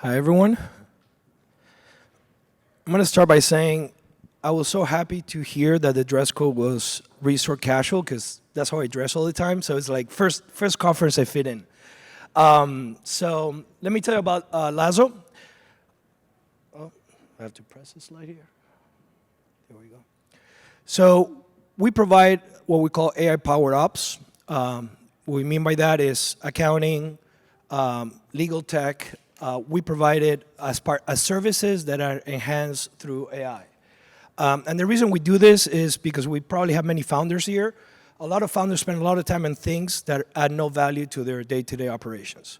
Hi, everyone. I'm going to start by saying I was so happy to hear that the dress code was resort casual because that's how I dress all the time. So it's like first conference I fit in. So let me tell you about Lazo. Oh, I have to press the slide here. There we go. So we provide what we call AI-powered ops. What we mean by that is accounting, legal tech. We provide it as services that are enhanced through AI. And the reason we do this is because we probably have many founders here. A lot of founders spend a lot of time on things that add no value to their day-to-day operations.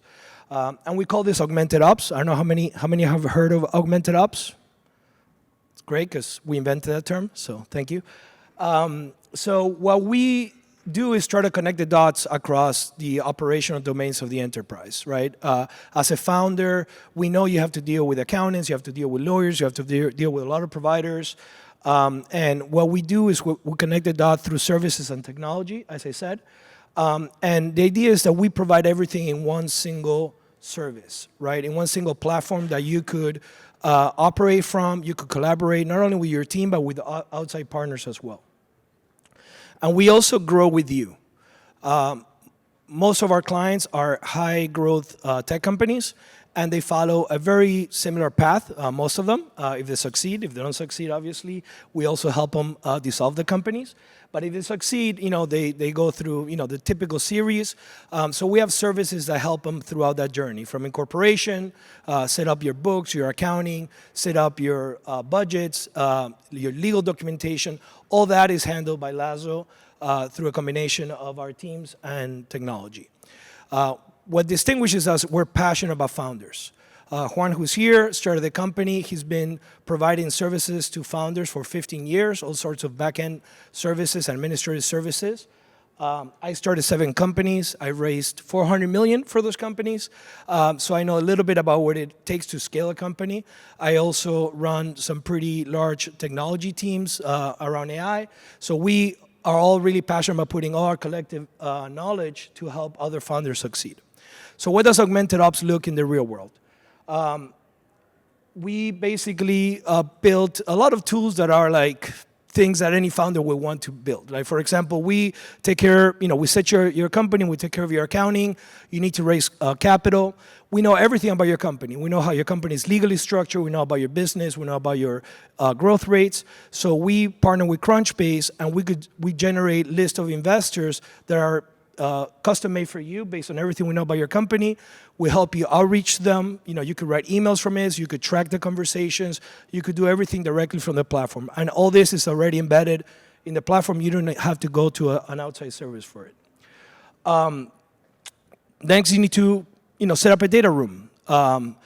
And we call this augmented ops. I don't know how many have heard of augmented ops? It's great because we invented that term, so thank you. So what we do is try to connect the dots across the operational domains of the enterprise, right? As a founder, we know you have to deal with accountants, you have to deal with lawyers, you have to deal with a lot of providers. And what we do is we connect the dot through services and technology, as I said. And the idea is that we provide everything in one single service, right? In one single platform that you could operate from, you could collaborate not only with your team, but with outside partners as well. And we also grow with you. Most of our clients are high growth tech companies, and they follow a very similar path, most of them. If they succeed, if they don't succeed, obviously, we also help them dissolve the companies. But if they succeed, they go through, the typical series. So we have services that help them throughout that journey, from incorporation, set up your books, your accounting, set up your budgets, your legal documentation. All that is handled by Lazo through a combination of our teams and technology. What distinguishes us, we're passionate about founders. Juan, who's here, started the company. He's been providing services to founders for 15 years, all sorts of back-end services, administrative services. I started 7 companies. I raised $400 million for those companies. So I know a little bit about what it takes to scale a company. I also run some pretty large technology teams around AI. So we are all really passionate about putting all our collective knowledge to help other founders succeed. So what does augmented ops look in the real world? We basically built a lot of tools that are like things that any founder would want to build. Like, for example, we take care, we set your company, we take care of your accounting. You need to raise capital. We know everything about your company. We know how your company is legally structured. We know about your business. We know about your growth rates. So we partner with Crunchbase, and we generate lists of investors that are custom made for you based on everything we know about your company. We help you outreach them. You could write emails from this. You could track the conversations. You could do everything directly from the platform. And all this is already embedded in the platform. You don't have to go to an outside service for it. Next, you need to set up a data room. Our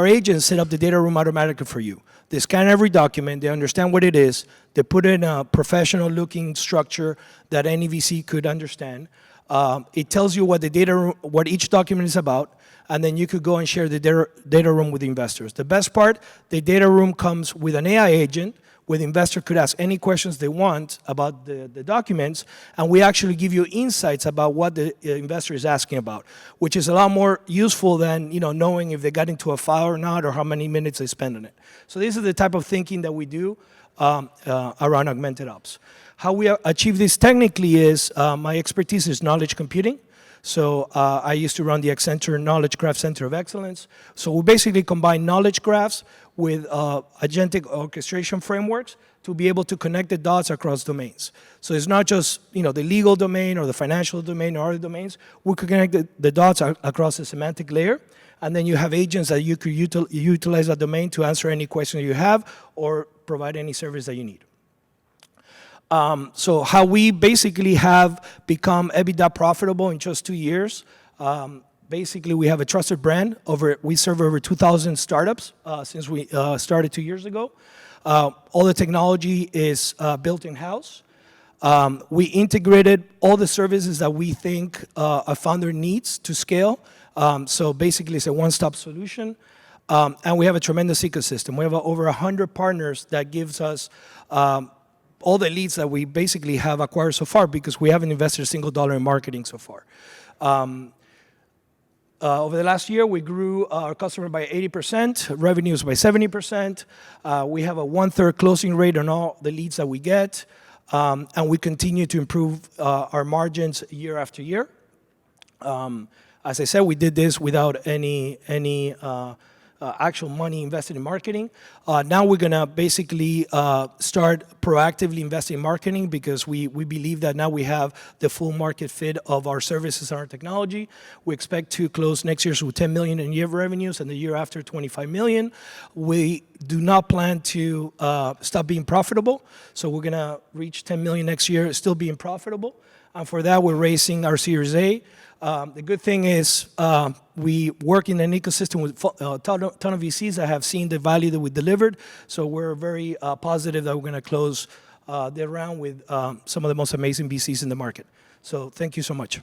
agents set up the data room automatically for you. They scan every document, they understand what it is, they put it in a professional looking structure that any VC could understand. It tells you what each document is about, and then you could go and share the data room with investors. The best part, the data room comes with an AI agent where the investor could ask any questions they want about the documents, and we actually give you insights about what the investor is asking about, which is a lot more useful than knowing if they got into a file or not, or how many minutes they spend on it. So this is the type of thinking that we do around augmented ops. How we achieve this technically is, my expertise is knowledge computing. So I used to run the Accenture Knowledge Graph Center of Excellence. So we basically combine knowledge graphs with agentic orchestration frameworks to be able to connect the dots across domains. So it's not just the legal domain or the financial domain or other domains. We could connect the dots across the semantic layer, and then you have agents that you could utilize that domain to answer any question you have or provide any service that you need. So how we basically have become EBITDA profitable in just 2 years. Basically, we have a trusted brand. We serve over 2,000 startups since we started 2 years ago. All the technology is built in-house. We integrated all the services that we think a founder needs to scale. So basically, it's a one-stop solution. And we have a tremendous ecosystem. We have over 100 partners that gives us all the leads that we basically have acquired so far, because we haven't invested a single dollar in marketing so far. Over the last year, we grew our customer by 80%, revenues by 70%. We have a 1/3 closing rate on all the leads that we get, and we continue to improve our margins year after year. As I said, we did this without any actual money invested in marketing. Now we're gonna basically start proactively investing in marketing because we believe that now we have the full market fit of our services and our technology. We expect to close next year with 10 million in year revenues and the year after 25 million. We do not plan to stop being profitable, so we're gonna reach 10 million next year, still being profitable. And for that, we're raising our Series A. The good thing is we work in an ecosystem with a ton of VCs that have seen the value that we delivered. So we're very positive that we're going to close the round with some of the most amazing VCs in the market. So thank you so much.